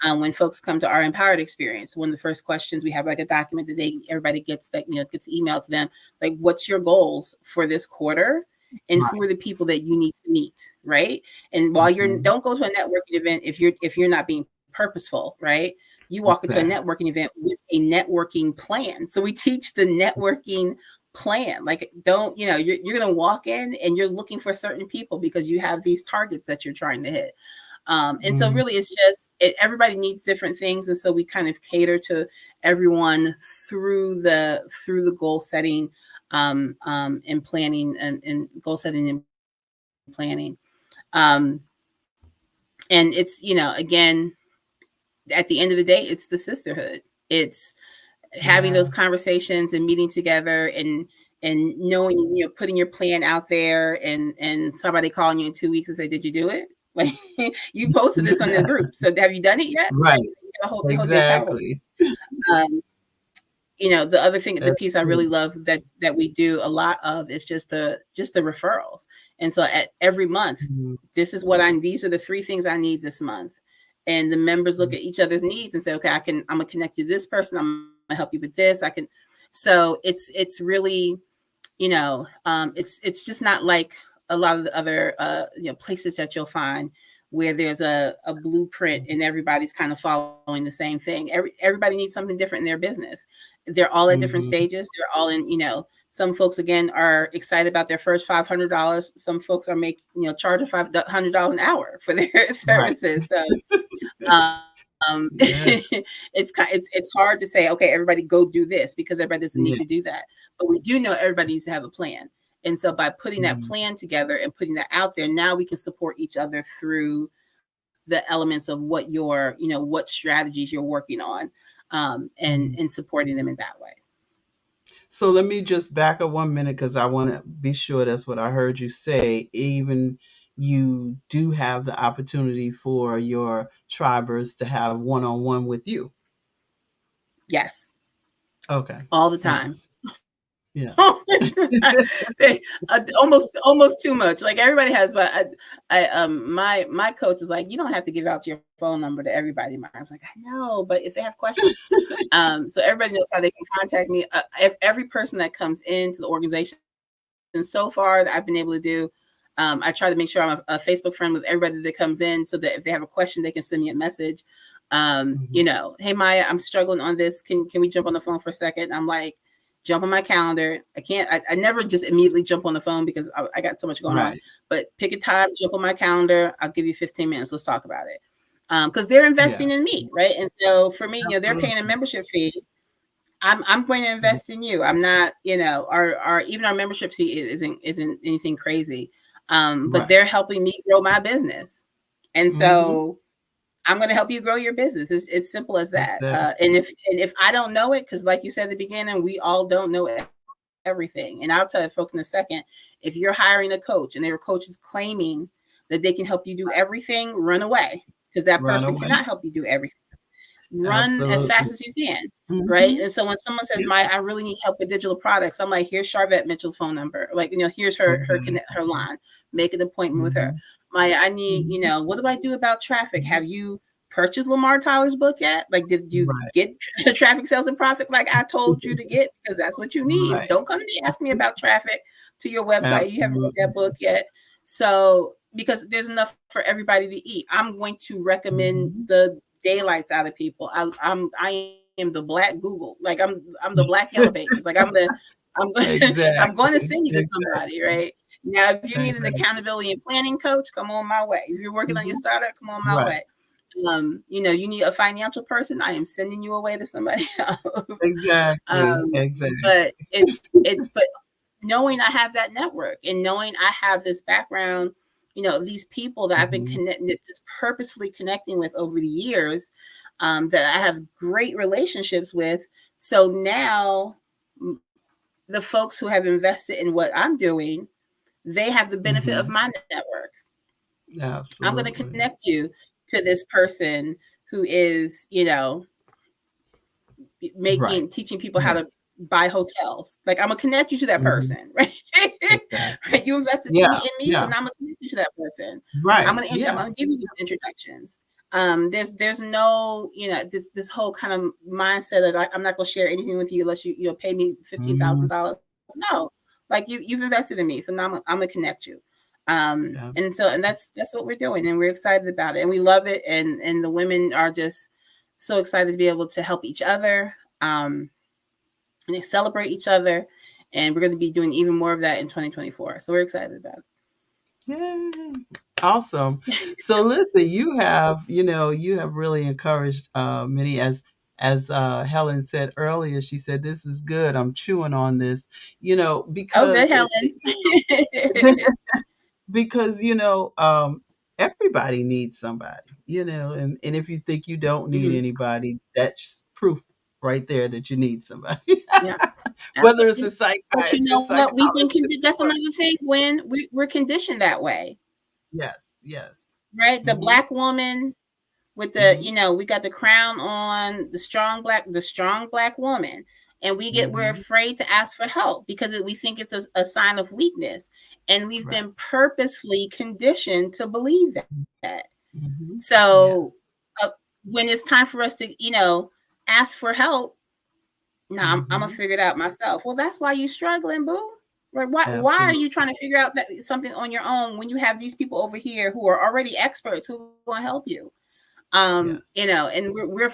When folks come to our Empowered Experience, one of the first questions, we have like a document that everybody gets, that gets emailed to them, like, what's your goals for this quarter, and who are the Right. people that you need to meet, right? And while you're Mhm. don't go to a networking event if you're not being purposeful, right? You walk into a Exactly. networking event with a networking plan. So we teach the networking plan. Like, don't, you're going to walk in and you're looking for certain people because you have these targets that you're trying to hit. And so Mhm. really it's just everybody needs different things, and so we kind of cater to everyone through the goal setting, and planning, and goal setting and planning. um, and it's, again, at the end of the day, it's the sisterhood. It's having those Yeah. conversations and meeting together, and and knowing, putting your plan out there, and somebody calling you in 2 weeks and say, "Did you do it?" Like, you posted this on the group, so have you done it yet? Right. You gotta hold you accountable. Exactly. Um, the other thing, the That's piece I true. really love that we do a lot of is just the referrals. And so at every month, Mhm. these are the three things I need this month. And the members look Mhm. at each other's needs and say, okay, I'm gonna connect you to this person. I'm gonna help you with this. I can. So it's really, it's just not like a lot of the other places that you'll find where there's a blueprint and everybody's kind of following the same thing. Everybody needs something different in their business. They're all at different Mhm. stages. They're all in, some folks again are excited about their first $500. Some folks are making, charging $500 an hour for their Right. services. So Yes. it's hard to say, okay, everybody go do this, because everybody doesn't need to Yes. do that. But we do know everybody needs to have a plan. And so by putting that Mhm. plan together and putting that out there, now we can support each other through the elements of what strategies you're working on, Mhm. and supporting them in that way. So let me just back up 1 minute because I want to be sure that's what I heard you say. Even you do have the opportunity for your tribers to have one-on-one with you. Yes, Okay. all the time. Yes. Yeah. They, almost too much. Like, everybody has, but my coach is like, you don't have to give out your phone number to everybody. I was like, I know, but if they have questions, so everybody knows how they can contact me. If every person that comes into the organization so far that I've been able to do, I try to make sure I'm a Facebook friend with everybody that comes in, so that if they have a question, they can send me a message. Mhm. Hey Maya, I'm struggling on this. Can we jump on the phone for a second? I'm like, jump on my calendar. I never just immediately jump on the phone because I got so much going on. Right. But pick a time, jump on my calendar. I'll give you 15 minutes. Let's talk about it. Because they're Yeah. investing in me, right? And so for me, they're paying a Absolutely. membership fee. I'm going to Mhm. invest in you. I'm not, our even our membership fee isn't anything crazy. But Right. they're helping me grow my business. And Mhm. so I'm going to help you grow your business. It's simple as that. Exactly. And if I don't know it, because like you said at the beginning, we all don't know everything. And I'll tell you folks in a second, if you're hiring a coach and their coach is claiming that they can help you do everything, run away, because that person Run cannot away. help you do everything. Run as fast Absolutely. as you can, right? Mhm. And so when someone says, Yeah. I really need help with digital products, I'm like, here's Charvette Mitchell's phone number. Like, here's her Exactly. line. Make an appointment with her. Mhm. Maya, I need, Mhm. what do I do about traffic? Mhm. Have you purchased Lamar Tyler's book yet? Like, did you Right. get traffic, sales, and profit like I told you to get? Because that's what you need. Right. Don't come to me ask me about traffic to your website. You haven't read Absolutely. that book yet. So, because there's enough for everybody to eat, I'm going to recommend Mhm. the daylights out of people. I am the black Google. Like, I'm the black yellow pages. Like, I'm I'm going to Exactly. send you to somebody, Exactly. right? Now, if you need an Exactly. accountability and planning coach, come on my way. If you're working on your Mhm. startup, come on my Right. way. You need a financial person, I am sending you away to somebody else. Exactly. um, Exactly. but but knowing I have that network and knowing I have this background, these people that I've been Mhm. just purposefully connecting with over the years, that I have great relationships with. So now, the folks who have invested in what I'm doing, they have the benefit of Mhm. my network. I'm going to Absolutely. connect you to this person who is, Right. teaching people how to Yes. buy hotels. Like, I'm gonna connect you to that Mhm. person, right? Exactly. Right? You invested Yeah. in me, so Yeah. now I'm gonna connect you to that person. Right. I'm Yeah. gonna give you these introductions. There's no, this whole kind of mindset of, I'm not gonna share anything with you unless you pay me Mhm. $15,000. No, like, you've invested in me, so now I'm gonna connect you. And Absolutely. that's what we're doing, and we're excited about it, and we love it, and the women are just so excited to be able to help each other, and they celebrate each other, and we're going to be doing even more of that in 2024. So we're excited about it. Yay. Awesome. So listen, you have really encouraged many as Helen said earlier, she said, this is good. I'm chewing on this, Oh, good, because Helen. because everybody needs somebody, and if you think you don't need Mhm. anybody, that's proof. right there that you need somebody. Yeah, Whether it's a absolutely. But you know psychiatrist, what? We've been psychologist, that's or another thing, Gwen. We're conditioned that way, yes, yes. right? The Mm-hmm. black woman with the, Mm-hmm. we got the crown on, the strong black woman, and we're Mm-hmm. afraid to ask for help because we think it's a sign of weakness, and we've Right. been purposefully conditioned to believe that. Mm-hmm. So Yeah. when it's time for us to, ask for help, no, I'm gonna Mm-hmm. figure it out myself. Well, that's why you're struggling, boo. Right? Why are you Absolutely. trying to figure out that something on your own when you have these people over here who are already experts who want to help you? Yes. And we're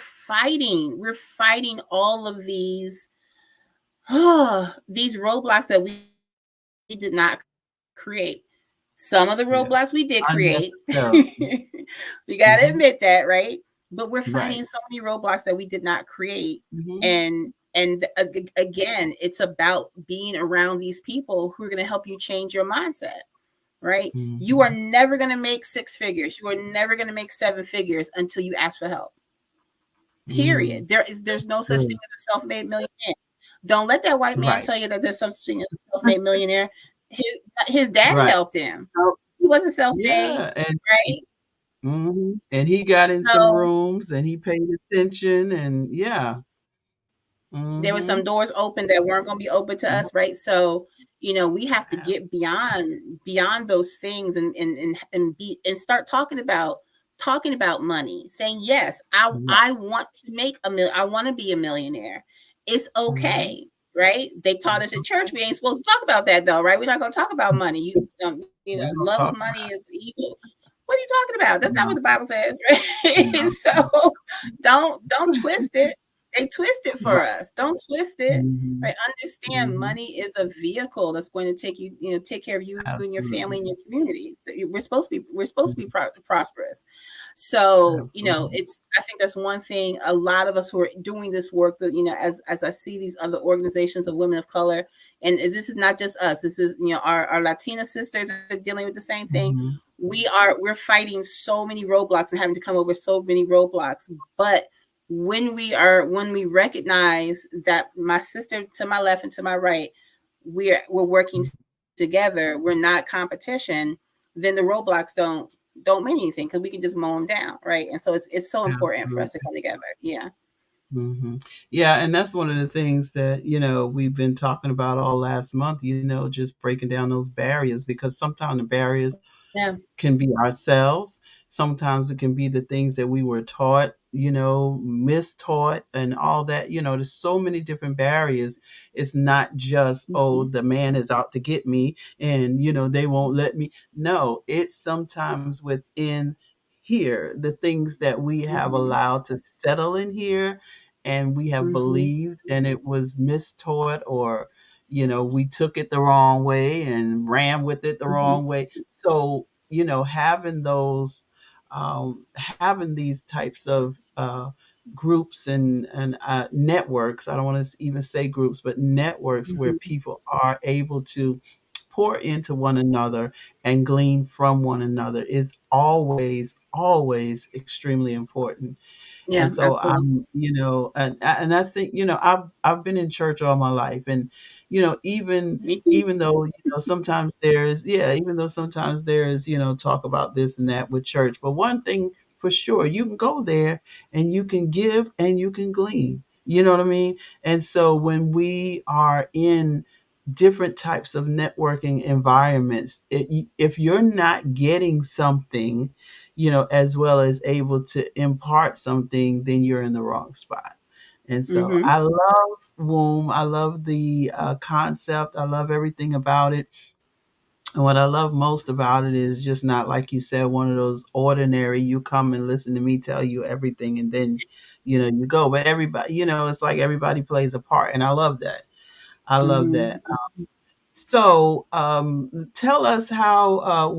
fighting all of these these roadblocks that we did not create. Some of the roadblocks we did create. Yeah. Unnecessarily. We got to admit that, Mm-hmm. right? But we're fighting so many Right. roadblocks that we did not create. Mm-hmm. And it's about being around these people who are going to help you change your mindset, right? You are Mm-hmm. never going to make six figures. You are never going to make seven figures until you ask for help. Mm. Period. There's no such thing Good. as a self-made millionaire. Don't let that white man Right. tell you that there's such thing as a self-made millionaire. His dad Right. helped him. Oh, He wasn't self-made, yeah. And right? and he got in some So rooms and he paid attention and yeah. there were some Mm-hmm. doors open that weren't going to be open to Yep. us, right? So we have to ab- get beyond those things, and start talking about money, saying yes, Right. I want to make I want to be a millionaire. It's Mm-hmm. okay, right? They taught It's us at church okay. we ain't supposed to talk about that though, right? We're not going to talk about money. We're gonna Love of talk money about is evil. What are you talking about? That's not what no, the Bible says, right? no. So don't twist it. They twist it for Right. us. Don't twist it. Mm-hmm. Right? Understand Mm-hmm. money is a vehicle that's going to take care of you and your family and your Absolutely. community. So we're supposed to be Mhm. prosperous. So Absolutely. I think that's one thing. A lot of us who are doing this work, that as I see these other organizations of women of color, and this is not just us. This is our Latina sisters are dealing with the same thing. Mm-hmm. We're fighting so many roadblocks and having to come over so many roadblocks, but when we recognize that my sister to my left and to my right, we're working together, we're not competition, then the roadblocks don't mean anything because we can just mow them down, right? And so it's so important for us to Absolutely. come together. Yeah. Hmm. Yeah, and that's one of the things that, we've been talking about all last month, just breaking down those barriers because sometimes the barriers Yeah. can be ourselves. Sometimes it can be the things that we were taught, mistaught and all that. There's so many different barriers. It's not just, oh, Hmm. the man is out to get me and, they won't let me. No, it's sometimes within here, the things that we have Hmm. allowed to settle in here and we have Hmm. believed and it was mistaught or we took it the wrong way and ran with it the Hmm. wrong way. So, having having these types of groups and networks. I don't want to even say groups, but networks where Hmm. people are able to pour into one another and glean from one another is always extremely important. Yeah, And so absolutely. and I think, I've been in church all my life and, even Me too. even though, sometimes even though sometimes there's, talk about this and that with church, but one thing for sure, you can go there and you can give and you can glean. You know what I mean? And so when we are in different types of networking environments, if you're not getting something, as well as able to impart something, then you're in the wrong spot. And so Hmm. I love womb. I love the concept. I love everything about it. And what I love most about it is just not, like you said, one of those ordinary, you come and listen to me tell you everything and then, you go. But everybody, it's like everybody plays a part. And I love that. I love that. Hmm. So, tell us how how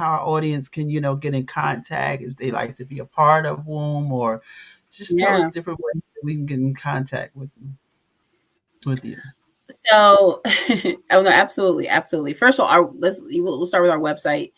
our audience can, get in contact if they like to be a part of womb, or just tell us Yeah. different ways that we can get in contact with you. So, oh no, absolutely, absolutely. First of all, we'll start with our website.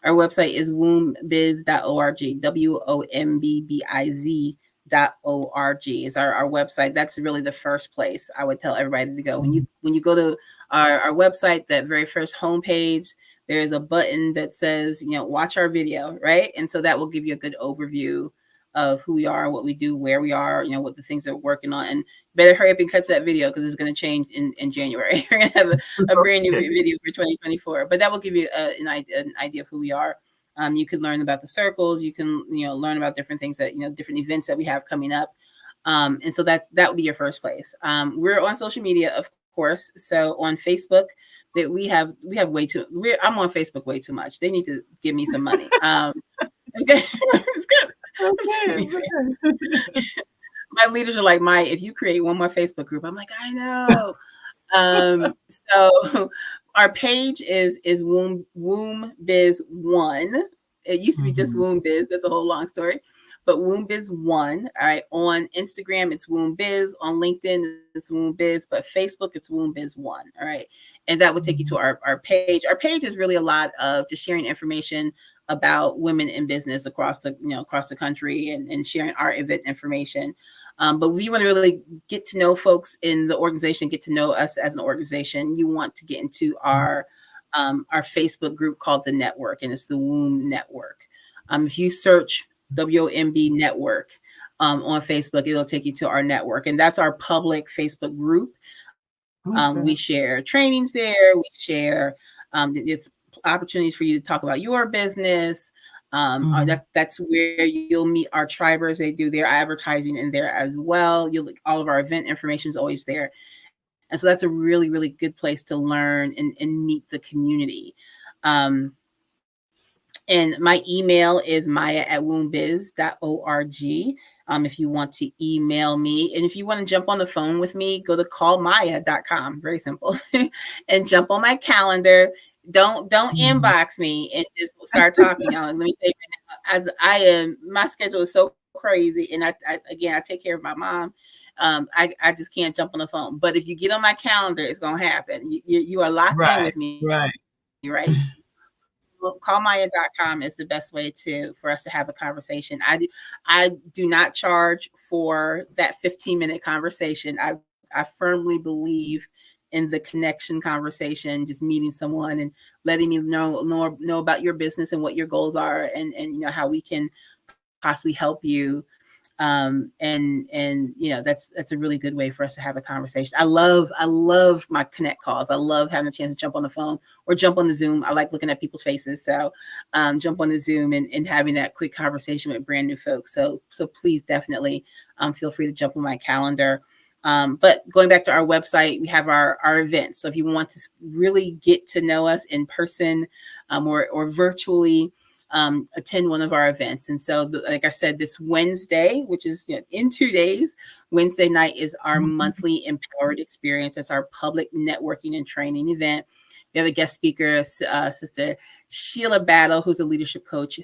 Our website is wombbiz.org, WOMBBIZ.org. is our website. That's really the first place I would tell everybody to go. When you go to our website, that very first homepage, there's a button that says, watch our video, right? And so that will give you a good overview of who we are, what we do, where we are, what the things that we're working on. And better hurry up and cut to that video because it's going to change in January. We're going to have a brand new video for 2024, but that will give you an idea of who we are. You can learn about the circles. You can, learn about different things that, different events that we have coming up. And so that would be your first place. We're on social media, of course. So on Facebook, that we have way too. I'm on Facebook way too much. They need to give me some money. It's good. Okay. My leaders are like, if you create one more Facebook group, I'm like, I know. So our page is W.O.M.B Biz 1. It used to be just W.O.M.B Biz. That's a whole long story. But W.O.M.B Biz 1. All right. On Instagram, it's W.O.M.B Biz. On LinkedIn, it's W.O.M.B Biz. But Facebook, it's W.O.M.B Biz 1. All right. And that will take you to our page. Our page is really a lot of just sharing information about women in business across the country and sharing our event information. But if you want to really get to know folks in the organization, get to know us as an organization, you want to get into our Facebook group called The Network, and it's the W.O.M.B Network. If you search W.O.M.B Network on Facebook, it'll take you to our network, and that's our public Facebook group. We share trainings there. We share it's opportunities for you to talk about your business. That's where you'll meet our tribers. They do their advertising in there as well. All of our event information is always there. And so that's a really, really good place to learn and meet the community. And my email is maya@wombbiz.org. If you want to email me, and if you want to jump on the phone with me, go to callmaya.com. Very simple. And jump on my calendar. Don't inbox me and just start talking. Let me say right now, my schedule is so crazy, and I take care of my mom. I just can't jump on the phone. But if you get on my calendar, it's gonna happen. You are locked in with me, right? Callmaya.com is the best way for us to have a conversation. I do not charge for that 15-minute conversation. I firmly believe in the connection conversation, just meeting someone and letting me know about your business and what your goals are, and how we can possibly help you. And that's a really good way for us to have a conversation. I love my connect calls. I love having a chance to jump on the phone or jump on the Zoom. I like looking at people's faces. So jump on the Zoom and having that quick conversation with brand new folks. So please definitely feel free to jump on my calendar. But going back to our website, we have our events. So if you want to really get to know us in person or virtually, attend one of our events. And so, like I said, this Wednesday, which is in 2 days, Wednesday night is our monthly Empowered Experience. That's our public networking and training event. We have a guest speaker, Sister Sheila Battle, who's a leadership coach,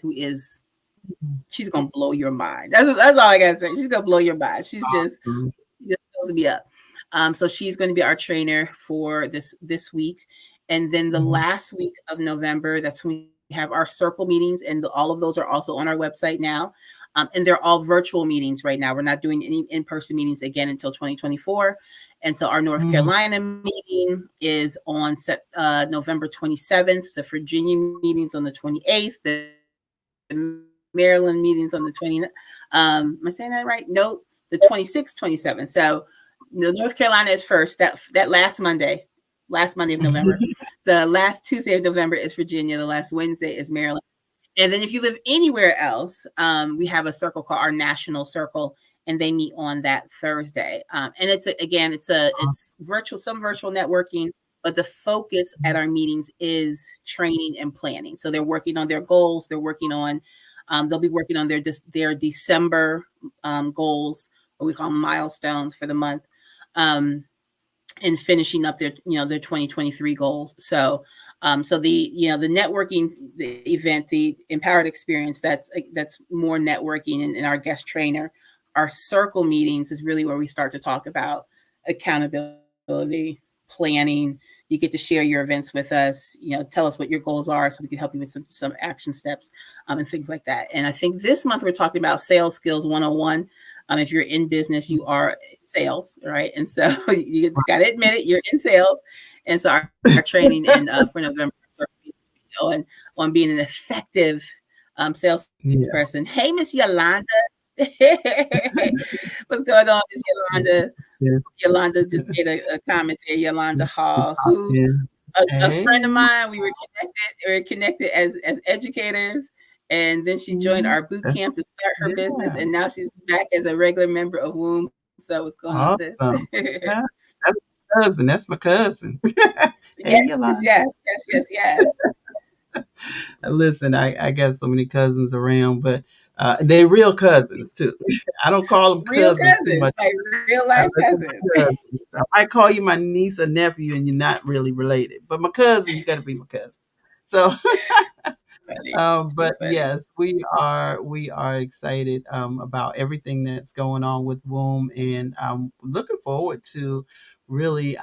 she's going to blow your mind. That's all I got to say. She's going to blow your mind. She just fills me up. So she's going to be our trainer for this week. And then the last week of November, that's when we have our circle meetings, and all of those are also on our website now. And they're all virtual meetings right now. We're not doing any in-person meetings again until 2024. And so our North Carolina meeting is on November 27th. The Virginia meeting's on the 28th. The Maryland meetings on the 29th. Am I saying that right? Nope. The 26th, 27th. So North Carolina is first. That last Monday of November. The last Tuesday of November is Virginia. The last Wednesday is Maryland. And then if you live anywhere else, we have a circle called our National Circle, and they meet on that Thursday. And it's virtual, some virtual networking, but the focus at our meetings is training and planning. So they're working on their goals. They're working on, they'll be working on their December goals, what we call milestones for the month. And finishing up their 2023 goals. So the networking, the event, the Empowered Experience, that's more networking, and our guest trainer. Our circle meetings is really where we start to talk about accountability, planning. You get to share your events with us, tell us what your goals are so we can help you with some action steps and things like that. And I think this month we're talking about Sales Skills 101. If you're in business, you are in sales, right? And so you just got to admit it, you're in sales. And so our training and for November on on being an effective Yeah. salesperson. Hey, Miss Yolanda. What's going on, Miss Yeah. Yolanda? Yeah. Yolanda just made a comment there. Yolanda Hall, who Yeah. a friend of Hey. mine. We were connected. We were connected as educators, and then she joined Mhm. our boot camp to start her business, Yeah. and now she's back as a regular member of W.O.M.B. So what's going on, sis? Awesome. Yeah. That's my cousin. That's my cousin. Hey, Yes, Yolanda. yes. Listen, I got so many cousins around, but they're real cousins too. I don't call them Real cousins too cousins, much. like real life They're cousins. my cousins. I might call you my niece or nephew, and you're not really related. But my cousin, you got to be my cousin. So Funny, too but funny. yes, we are excited about everything that's going on with Womb, and I'm looking forward to really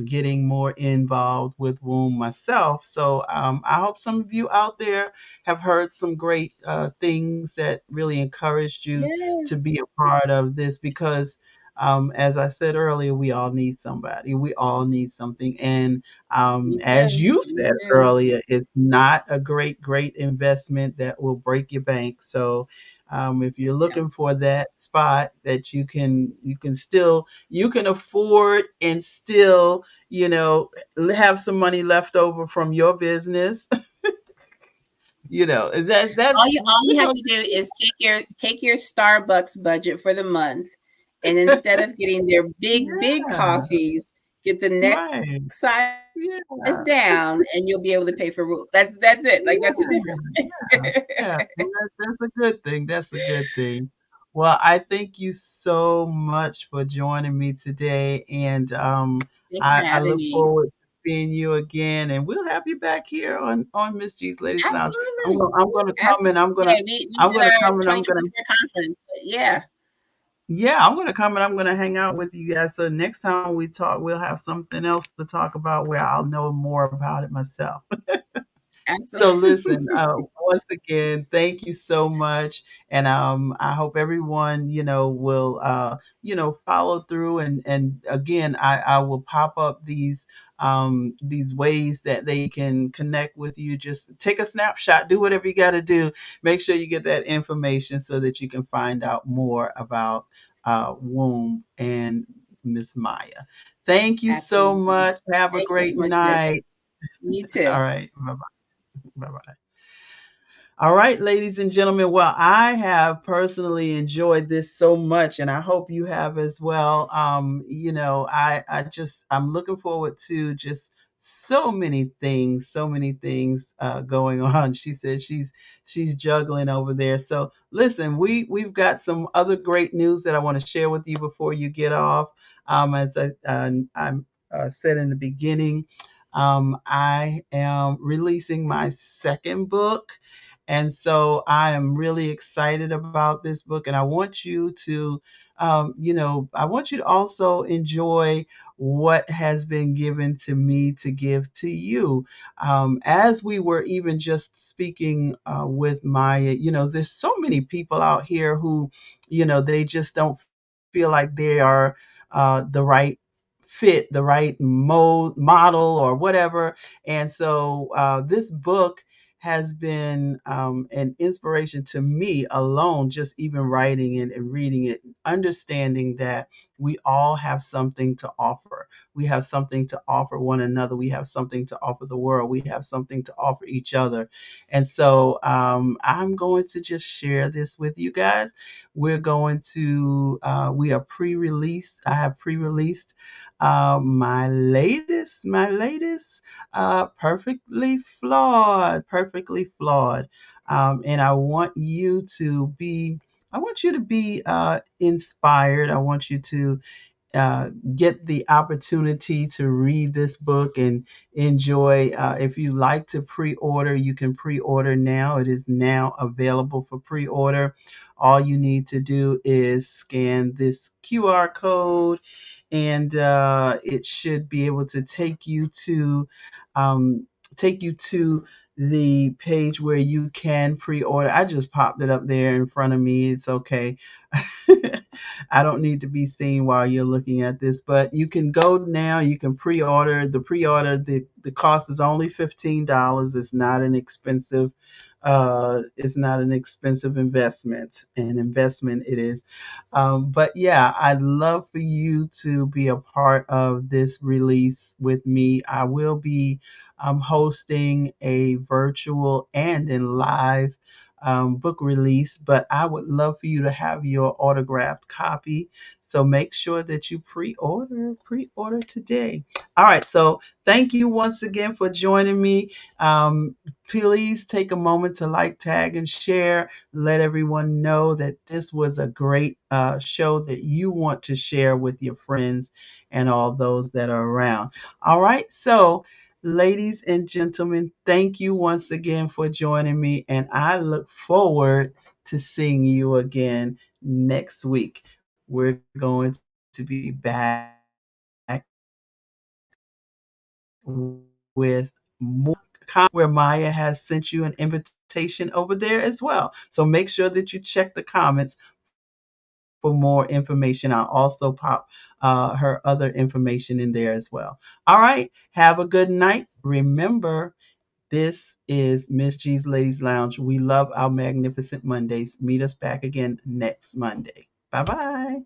getting more involved with Womb myself. So I hope some of you out there have heard some great things that really encouraged you to Yes, be a part of this because. As I said earlier, we all need somebody. We all need something, and we as do, you we said do. earlier, it's not a great investment that will break your bank. So if you're Yeah. looking for that spot that you can afford and still have some money left over from your business, All you have to do is take your Starbucks budget for the month, and instead of getting their big yeah, coffees, get the next right, size down, yeah, and you'll be able to pay for rule. That's it. Like that's the difference. yeah, yeah. Well, that's a good thing. That's a good thing. Well, I thank you so much for joining me today, and Thank you for I having look me. forward to seeing you again, and we'll have you back here on Miss G's Ladies Lounge. Absolutely, I'm gonna come and absolutely. Yeah, we I'm did gonna our come and I'm gonna 2024 conference. But yeah, yeah, I'm gonna come and I'm gonna hang out with you guys. So next time we talk, we'll have something else to talk about where I'll know more about it myself. So listen, absolutely. once again, thank you so much, and I hope everyone will follow through, and again, I will pop up these ways that they can connect with you. Just take a snapshot, do whatever you got to do. Make sure you get that information so that you can find out more about Womb and Miss Maya. Thank you so Absolutely. much. Have a Thank you great so much, sis. night. You too. All right. Bye bye. Bye bye. All right, ladies and gentlemen. Well, I have personally enjoyed this so much, and I hope you have as well. I'm looking forward to just so many things going on. She says she's juggling over there. So listen, we've got some other great news that I want to share with you before you get off. As I said in the beginning, I am releasing my second book. And so I am really excited about this book, and I want you to, I want you to also enjoy what has been given to me to give to you. As we were even just speaking with Maya, there's so many people out here who, they just don't feel like they are the right fit, the right model, or whatever. And so this book has been an inspiration to me alone, just even writing it and reading it, understanding that we all have something to offer. We have something to offer one another. We have something to offer the world. We have something to offer each other. And so I'm going to just share this with you guys. We are pre-released. I have pre-released my latest perfectly flawed. And I want you to be inspired. I want you to get the opportunity to read this book and enjoy. If you like to pre-order, you can pre-order now. It is now available for pre-order. All you need to do is scan this QR code, and it should be able to um, take you to the page where you can pre-order. I just popped it up there in front of me. It's okay. I don't need to be seen while you're looking at this, but you can go now. You can pre-order. The cost is only $15. It's not an expensive investment. An investment it is. But yeah, I'd love for you to be a part of this release with me. I will be hosting a virtual and in live book release, but I would love for you to have your autographed copy. So make sure that you pre-order today. All right. So thank you once again for joining me. Please take a moment to like, tag, and share. Let everyone know that this was a great show that you want to share with your friends and all those that are around. All right. So, ladies and gentlemen, thank you once again for joining me, and I look forward to seeing you again next week. We're going to be back with more where Maya has sent you an invitation over there as well. So make sure that you check the comments for more information. I'll also pop her other information in there as well. All right. Have a good night. Remember, this is Miss G's Ladies Lounge. We love our magnificent Mondays. Meet us back again next Monday. Bye bye.